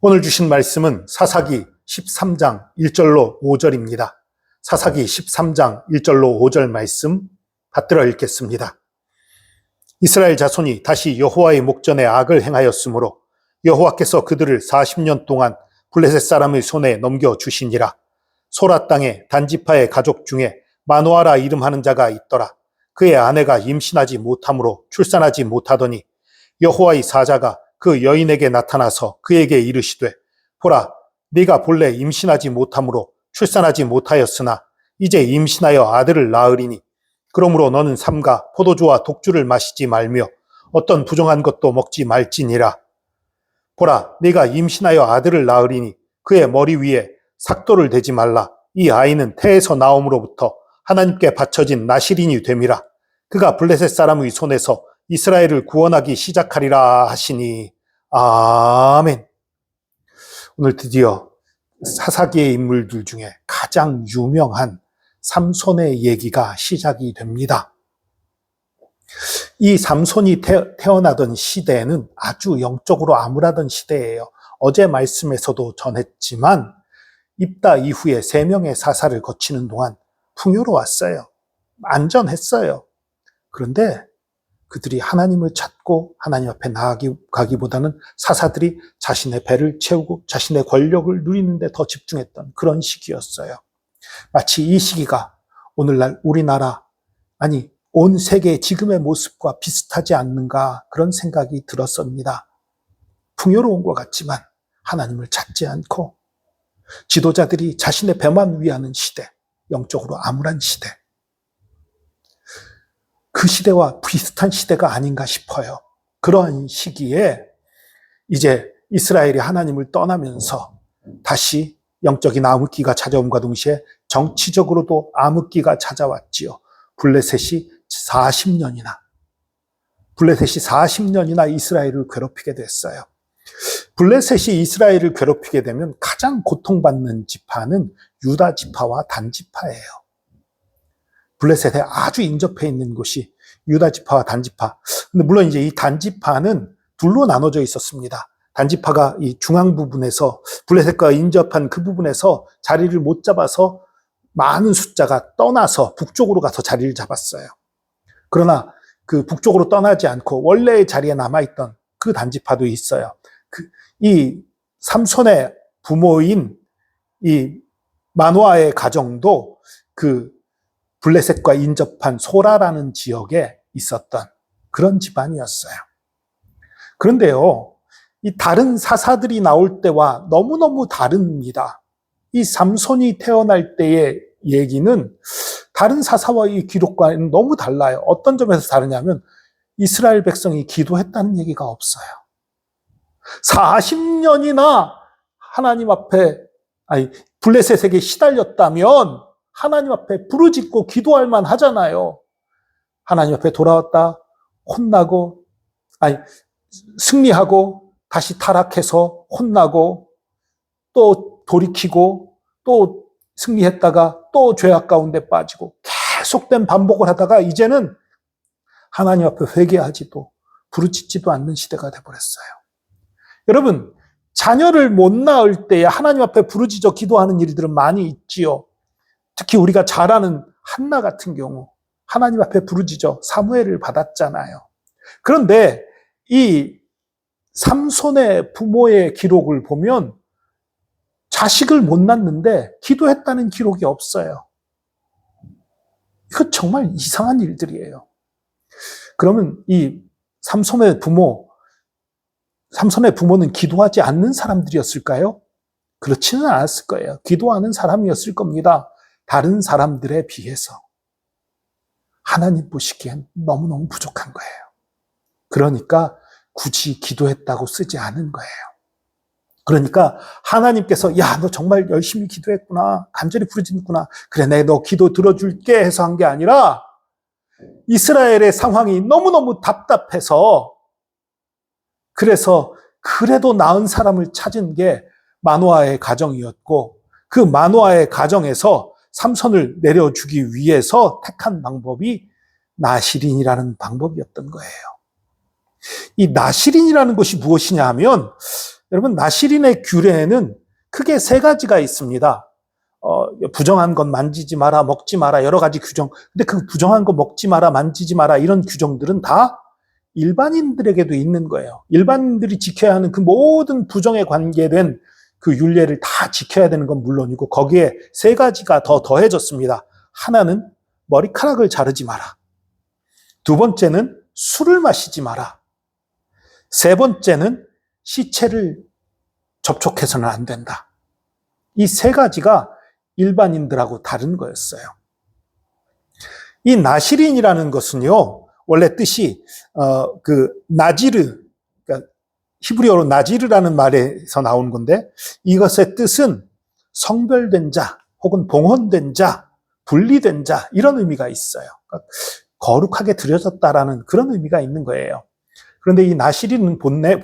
오늘 주신 말씀은 사사기 13장 1절로 5절입니다. 사사기 13장 1절로 5절 말씀 받들어 읽겠습니다. 이스라엘 자손이 다시 여호와의 목전에 악을 행하였으므로 여호와께서 그들을 40년 동안 블레셋 사람의 손에 넘겨주시니라. 소라 땅에 단지파의 가족 중에 마노아라 이름하는 자가 있더라. 그의 아내가 임신하지 못하므로 출산하지 못하더니 여호와의 사자가 그 여인에게 나타나서 그에게 이르시되 보라, 네가 본래 임신하지 못하므로 출산하지 못하였으나 이제 임신하여 아들을 낳으리니 그러므로 너는 삼가 포도주와 독주를 마시지 말며 어떤 부정한 것도 먹지 말지니라. 보라, 네가 임신하여 아들을 낳으리니 그의 머리 위에 삭도를 대지 말라. 이 아이는 태에서 나옴으로부터 하나님께 바쳐진 나실인이 됨이라. 그가 블레셋 사람의 손에서 이스라엘을 구원하기 시작하리라 하시니. 아멘. 오늘 드디어 사사기의 인물들 중에 가장 유명한 삼손의 얘기가 시작이 됩니다. 이 삼손이 태어나던 시대에는 아주 영적으로 암울하던 시대예요. 어제 말씀에서도 전했지만 입다 이후에 3명의 사사를 거치는 동안 풍요로웠어요. 안전했어요. 그런데 그들이 하나님을 찾고 하나님 앞에 나아가기보다는 사사들이 자신의 배를 채우고 자신의 권력을 누리는 데 더 집중했던 그런 시기였어요. 마치 이 시기가 오늘날 우리나라, 아니 온 세계의 지금의 모습과 비슷하지 않는가 그런 생각이 들었습니다. 풍요로운 것 같지만 하나님을 찾지 않고 지도자들이 자신의 배만 위하는 시대, 영적으로 암울한 시대. 그 시대와 비슷한 시대가 아닌가 싶어요. 그러한 시기에 이제 이스라엘이 하나님을 떠나면서 다시 영적인 암흑기가 찾아옴과 동시에 정치적으로도 암흑기가 찾아왔지요. 블레셋이 40년이나 이스라엘을 괴롭히게 됐어요. 블레셋이 이스라엘을 괴롭히게 되면 가장 고통받는 지파는 유다 지파와 단 지파예요. 블레셋에 아주 인접해 있는 곳이 유다 지파와 단 지파. 근데 물론 이제 이 단 지파는 둘로 나눠져 있었습니다. 단 지파가 이 중앙 부분에서 블레셋과 인접한 그 부분에서 자리를 못 잡아서 많은 숫자가 떠나서 북쪽으로 가서 자리를 잡았어요. 그러나 그 북쪽으로 떠나지 않고 원래의 자리에 남아있던 그 단 지파도 있어요. 이 삼손의 부모인 이 마노아의 가정도 그 블레셋과 인접한 소라라는 지역에 있었던 그런 집안이었어요. 그런데요, 이 다른 사사들이 나올 때와 너무너무 다릅니다. 이 삼손이 태어날 때의 얘기는 다른 사사와의 기록과는 너무 달라요. 어떤 점에서 다르냐면 이스라엘 백성이 기도했다는 얘기가 없어요. 40년이나 하나님 앞에, 블레셋에게 시달렸다면 하나님 앞에 부르짖고 기도할 만 하잖아요. 하나님 앞에 돌아왔다 혼나고, 승리하고 다시 타락해서 혼나고 또 돌이키고 또 승리했다가 또 죄악 가운데 빠지고 계속된 반복을 하다가 이제는 하나님 앞에 회개하지도 부르짖지도 않는 시대가 돼버렸어요. 여러분, 자녀를 못 낳을 때에 하나님 앞에 부르짖어 기도하는 일들은 많이 있지요. 특히 우리가 잘 아는 한나 같은 경우 하나님 앞에 부르짖어 사무엘을 받았잖아요. 그런데 이 삼손의 부모의 기록을 보면 자식을 못 낳는데 기도했다는 기록이 없어요. 이거 정말 이상한 일들이에요. 그러면 이 삼손의 부모는 기도하지 않는 사람들이었을까요? 그렇지는 않았을 거예요. 기도하는 사람이었을 겁니다. 다른 사람들에 비해서. 하나님 보시기엔 너무너무 부족한 거예요. 그러니까 굳이 기도했다고 쓰지 않은 거예요. 그러니까 하나님께서 야, 너 정말 열심히 기도했구나. 간절히 부르짖구나. 그래, 내가 너 기도 들어줄게 해서 한 게 아니라 이스라엘의 상황이 너무너무 답답해서 그래서 그래도 나은 사람을 찾은 게 마노아의 가정이었고 그 마노아의 가정에서 삼손을 내려주기 위해서 택한 방법이 나실인이라는 방법이었던 거예요. 이 나실인이라는 것이 무엇이냐 하면 여러분, 나실인의 규례에는 크게 세 가지가 있습니다. 부정한 건 만지지 마라, 먹지 마라, 여러 가지 규정. 근데 그 부정한 거 먹지 마라, 만지지 마라, 이런 규정들은 다 일반인들에게도 있는 거예요. 일반인들이 지켜야 하는 그 모든 부정에 관계된 그 율례를 다 지켜야 되는 건 물론이고, 거기에 세 가지가 더 더해졌습니다. 하나는 머리카락을 자르지 마라. 두 번째는 술을 마시지 마라. 세 번째는 시체를 접촉해서는 안 된다. 이 세 가지가 일반인들하고 다른 거였어요. 이 나실인이라는 것은요, 원래 뜻이 나지르, 그러니까 히브리어로 나지르라는 말에서 나온 건데, 이것의 뜻은 성별된 자 혹은 봉헌된 자, 분리된 자, 이런 의미가 있어요. 그러니까 거룩하게 드려졌다라는 그런 의미가 있는 거예요. 그런데 이 나실인은 본래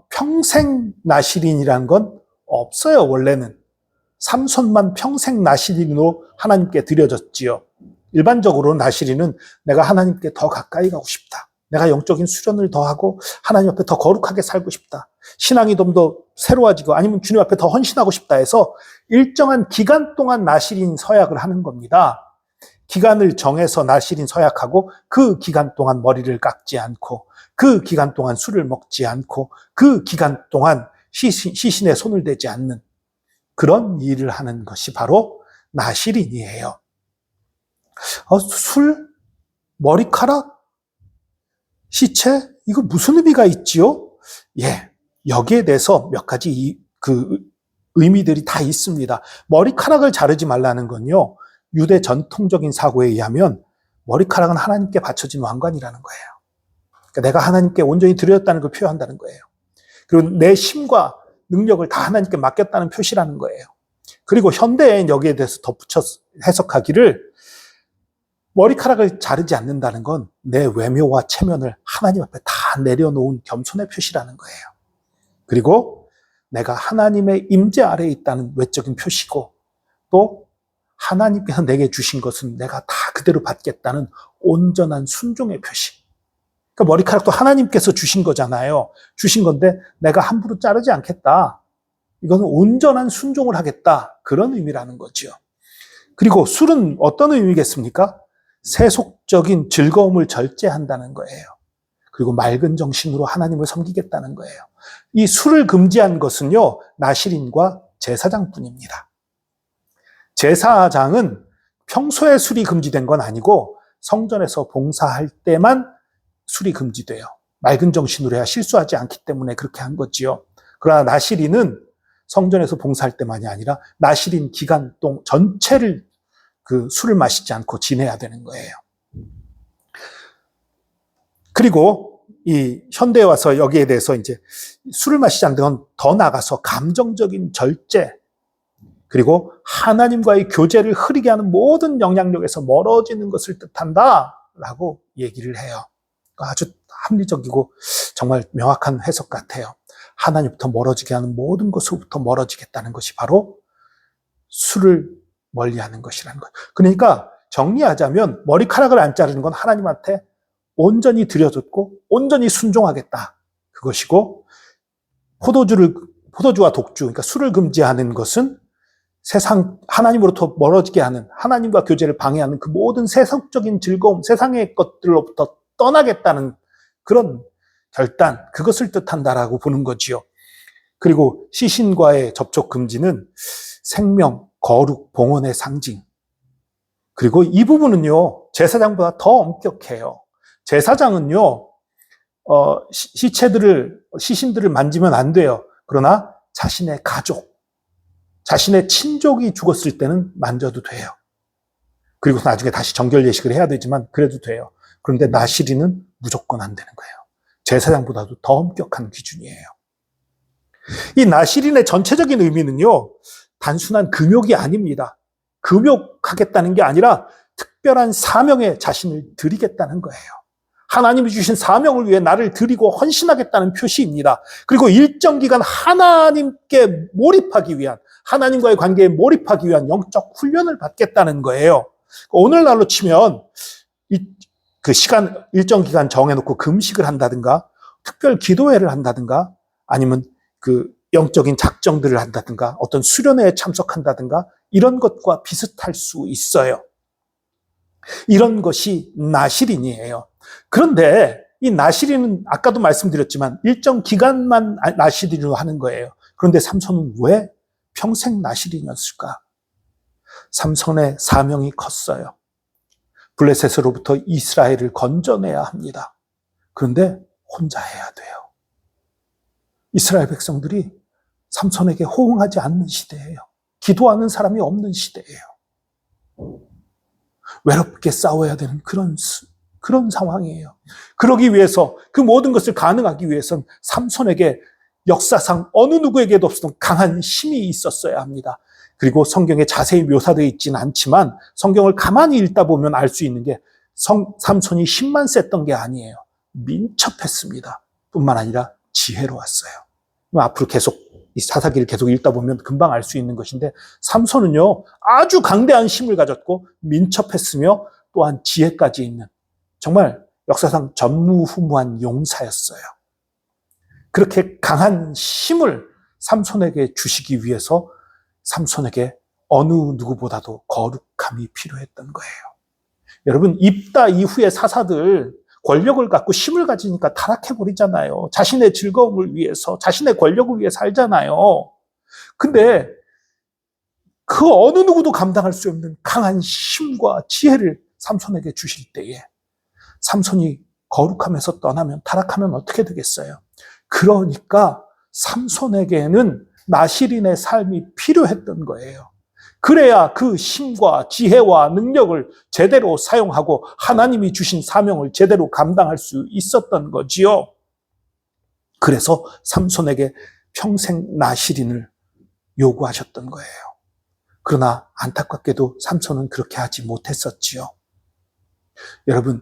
평생 나실인이라는 건 없어요. 원래는 삼손만 평생 나실인으로 하나님께 드려졌지요. 일반적으로 나실인은 내가 하나님께 더 가까이 가고 싶다, 내가 영적인 수련을 더 하고 하나님 앞에 더 거룩하게 살고 싶다, 신앙이 좀 더 새로워지고 아니면 주님 앞에 더 헌신하고 싶다 해서 일정한 기간 동안 나실인 서약을 하는 겁니다. 기간을 정해서 나실인 서약하고, 그 기간 동안 머리를 깎지 않고, 그 기간 동안 술을 먹지 않고, 그 기간 동안 시신에 손을 대지 않는 그런 일을 하는 것이 바로 나실인이에요. 술, 머리카락, 시체, 이거 무슨 의미가 있지요? 예, 여기에 대해서 몇 가지 의미들이 다 있습니다. 머리카락을 자르지 말라는 건요, 유대 전통적인 사고에 의하면 머리카락은 하나님께 바쳐진 왕관이라는 거예요. 그러니까 내가 하나님께 온전히 드렸다는 걸 표현한다는 거예요. 그리고 내 힘과 능력을 다 하나님께 맡겼다는 표시라는 거예요. 그리고 현대엔 여기에 대해서 덧붙여 해석하기를, 머리카락을 자르지 않는다는 건 내 외모와 체면을 하나님 앞에 다 내려놓은 겸손의 표시라는 거예요. 그리고 내가 하나님의 임재 아래에 있다는 외적인 표시고, 또 하나님께서 내게 주신 것은 내가 다 그대로 받겠다는 온전한 순종의 표시. 그러니까 머리카락도 하나님께서 주신 거잖아요. 주신 건데 내가 함부로 자르지 않겠다, 이것은 온전한 순종을 하겠다, 그런 의미라는 거죠. 그리고 술은 어떤 의미겠습니까? 세속적인 즐거움을 절제한다는 거예요. 그리고 맑은 정신으로 하나님을 섬기겠다는 거예요. 이 술을 금지한 것은요, 나실인과 제사장뿐입니다. 제사장은 평소에 술이 금지된 건 아니고 성전에서 봉사할 때만 술이 금지돼요. 맑은 정신으로 해야 실수하지 않기 때문에 그렇게 한 거지요. 그러나 나실인은 성전에서 봉사할 때만이 아니라 나실인 기간 동안 전체를 술을 마시지 않고 지내야 되는 거예요. 그리고 이 현대에 와서 여기에 대해서 이제 술을 마시지 않는 건 더 나가서 감정적인 절제, 그리고 하나님과의 교제를 흐리게 하는 모든 영향력에서 멀어지는 것을 뜻한다라고 얘기를 해요. 아주 합리적이고 정말 명확한 해석 같아요. 하나님부터 멀어지게 하는 모든 것으로부터 멀어지겠다는 것이 바로 술을 멀리하는 것이라는 거예요. 그러니까 정리하자면 머리카락을 안 자르는 건 하나님한테 온전히 드려졌고 온전히 순종하겠다, 그것이고, 포도주와 독주, 그러니까 술을 금지하는 것은 세상, 하나님으로부터 멀어지게 하는, 하나님과 교제를 방해하는 그 모든 세상적인 즐거움, 세상의 것들로부터 떠나겠다는 그런 결단, 그것을 뜻한다라고 보는 거지요. 그리고 시신과의 접촉 금지는 생명, 거룩, 봉헌의 상징. 그리고 이 부분은요, 제사장보다 더 엄격해요. 제사장은요, 시신들을 만지면 안 돼요. 그러나 자신의 가족, 자신의 친족이 죽었을 때는 만져도 돼요. 그리고 나중에 다시 정결 예식을 해야 되지만 그래도 돼요. 그런데 나실인은 무조건 안 되는 거예요. 제사장보다도 더 엄격한 기준이에요. 이 나실인의 전체적인 의미는요, 단순한 금욕이 아닙니다. 금욕하겠다는 게 아니라 특별한 사명에 자신을 드리겠다는 거예요. 하나님이 주신 사명을 위해 나를 드리고 헌신하겠다는 표시입니다. 그리고 일정 기간 하나님께 몰입하기 위한, 하나님과의 관계에 몰입하기 위한 영적 훈련을 받겠다는 거예요. 오늘날로 치면 그 시간, 일정 기간 정해놓고 금식을 한다든가, 특별 기도회를 한다든가, 아니면 그 영적인 작정들을 한다든가 어떤 수련회에 참석한다든가 이런 것과 비슷할 수 있어요. 이런 것이 나실인이에요. 그런데 이 나실인은 아까도 말씀드렸지만 일정 기간만 나실인으로 하는 거예요. 그런데 삼손은 왜 평생 나실인이었을까? 삼손의 사명이 컸어요. 블레셋으로부터 이스라엘을 건져내야 합니다. 그런데 혼자 해야 돼요. 이스라엘 백성들이 삼손에게 호응하지 않는 시대예요. 기도하는 사람이 없는 시대예요. 외롭게 싸워야 되는 그런 상황이에요. 그러기 위해서 그 모든 것을 가능하기 위해서는 삼손에게 역사상 어느 누구에게도 없었던 강한 힘이 있었어야 합니다. 그리고 성경에 자세히 묘사되어 있지는 않지만 성경을 가만히 읽다 보면 알 수 있는 게 삼손이 힘만 셌던 게 아니에요. 민첩했습니다. 뿐만 아니라 지혜로웠어요. 앞으로 계속 이 사사기를 계속 읽다 보면 금방 알 수 있는 것인데 삼손은요 아주 강대한 힘을 가졌고 민첩했으며 또한 지혜까지 있는 정말 역사상 전무후무한 용사였어요. 그렇게 강한 힘을 삼손에게 주시기 위해서 삼손에게 어느 누구보다도 거룩함이 필요했던 거예요. 여러분 입다 이후의 사사들 권력을 갖고 힘을 가지니까 타락해버리잖아요. 자신의 즐거움을 위해서, 자신의 권력을 위해 살잖아요. 근데 그 어느 누구도 감당할 수 없는 강한 힘과 지혜를 삼손에게 주실 때에 삼손이 거룩함에서 떠나면 타락하면 어떻게 되겠어요? 그러니까 삼손에게는 나실인의 삶이 필요했던 거예요. 그래야 그 힘과 지혜와 능력을 제대로 사용하고 하나님이 주신 사명을 제대로 감당할 수 있었던 거지요. 그래서 삼손에게 평생 나실인을 요구하셨던 거예요. 그러나 안타깝게도 삼손은 그렇게 하지 못했었지요. 여러분,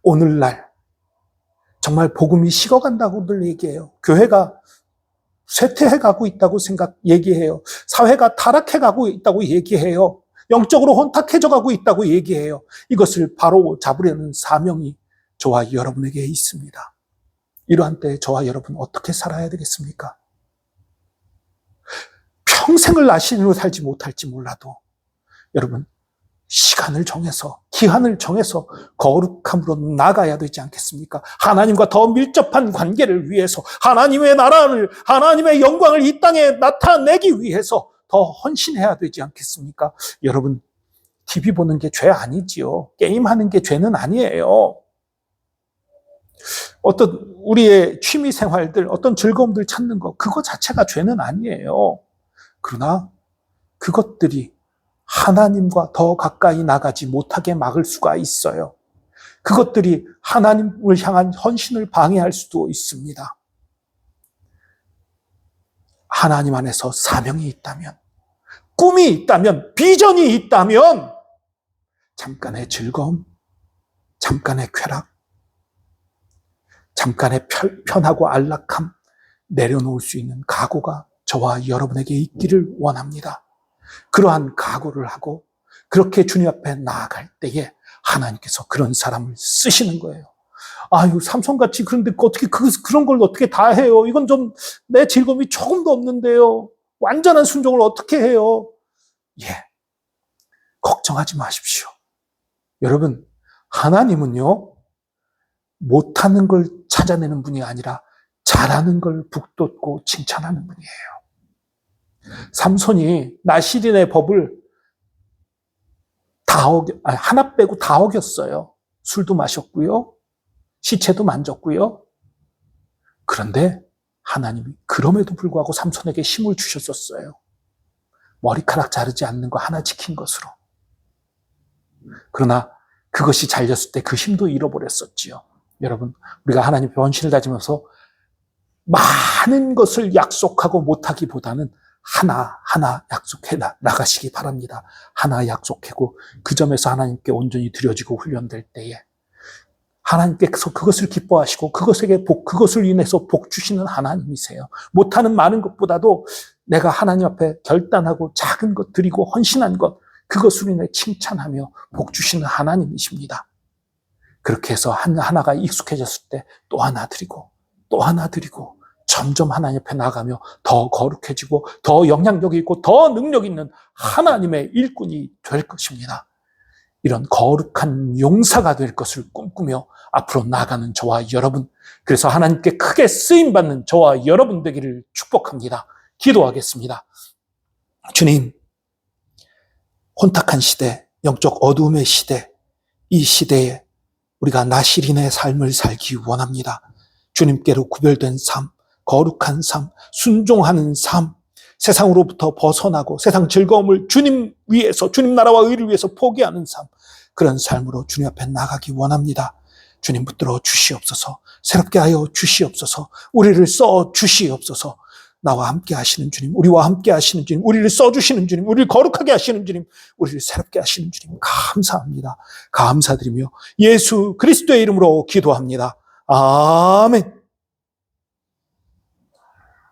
오늘날 정말 복음이 식어간다고들 얘기해요. 교회가 쇠퇴해가고 있다고 얘기해요. 사회가 타락해가고 있다고 얘기해요. 영적으로 혼탁해져가고 있다고 얘기해요. 이것을 바로 잡으려는 사명이 저와 여러분에게 있습니다. 이러한 때에 저와 여러분 어떻게 살아야 되겠습니까? 평생을 나실인으로 살지 못할지 몰라도 여러분 시간을 정해서 기한을 정해서 거룩함으로 나가야 되지 않겠습니까? 하나님과 더 밀접한 관계를 위해서 하나님의 나라를 하나님의 영광을 이 땅에 나타내기 위해서 더 헌신해야 되지 않겠습니까? 여러분 TV 보는 게 죄 아니지요. 게임하는 게 죄는 아니에요. 어떤 우리의 취미 생활들 어떤 즐거움들 찾는 거 그거 자체가 죄는 아니에요. 그러나 그것들이 하나님과 더 가까이 나가지 못하게 막을 수가 있어요. 그것들이 하나님을 향한 헌신을 방해할 수도 있습니다. 하나님 안에서 사명이 있다면, 꿈이 있다면, 비전이 있다면 잠깐의 즐거움, 잠깐의 쾌락, 잠깐의 편하고 안락함 내려놓을 수 있는 각오가 저와 여러분에게 있기를 원합니다. 그러한 각오를 하고 그렇게 주님 앞에 나아갈 때에 하나님께서 그런 사람을 쓰시는 거예요. 아유, 삼손같이 그런데 어떻게 그런 걸 어떻게 다 해요? 이건 좀 내 즐거움이 조금도 없는데요. 완전한 순종을 어떻게 해요? 예, 걱정하지 마십시오. 여러분, 하나님은요 못하는 걸 찾아내는 분이 아니라 잘하는 걸 북돋고 칭찬하는 분이에요. 삼손이 나실인의 법을 하나 빼고 다 어겼어요. 술도 마셨고요. 시체도 만졌고요. 그런데 하나님이 그럼에도 불구하고 삼손에게 힘을 주셨었어요. 머리카락 자르지 않는 거 하나 지킨 것으로. 그러나 그것이 잘렸을 때 그 힘도 잃어버렸었지요. 여러분, 우리가 하나님 변신을 다지면서 많은 것을 약속하고 못하기보다는 하나하나 약속해 나가시기 바랍니다. 하나 약속하고 그 점에서 하나님께 온전히 드려지고 훈련될 때에 하나님께서 그것을 기뻐하시고 그것을 인해서 복 주시는 하나님이세요. 못하는 많은 것보다도 내가 하나님 앞에 결단하고 작은 것 드리고 헌신한 것 그것으로 인해 칭찬하며 복 주시는 하나님이십니다. 그렇게 해서 하나가 익숙해졌을 때 또 하나 드리고 또 하나 드리고 점점 하나님 앞에 나가며 더 거룩해지고 더 영향력 있고 더 능력 있는 하나님의 일꾼이 될 것입니다. 이런 거룩한 용사가 될 것을 꿈꾸며 앞으로 나아가는 저와 여러분, 그래서 하나님께 크게 쓰임받는 저와 여러분 되기를 축복합니다. 기도하겠습니다. 주님, 혼탁한 시대, 영적 어두움의 시대, 이 시대에 우리가 나시린의 삶을 살기 원합니다. 주님께로 구별된 삶, 거룩한 삶, 순종하는 삶, 세상으로부터 벗어나고 세상 즐거움을 주님 위해서, 주님 나라와 의를 위해서 포기하는 삶, 그런 삶으로 주님 앞에 나가기 원합니다. 주님 붙들어 주시옵소서, 새롭게 하여 주시옵소서, 우리를 써 주시옵소서. 나와 함께 하시는 주님, 우리와 함께 하시는 주님, 우리를 써주시는 주님, 우리를 거룩하게 하시는 주님, 우리를 새롭게 하시는 주님, 감사합니다. 감사드리며 예수 그리스도의 이름으로 기도합니다. 아멘.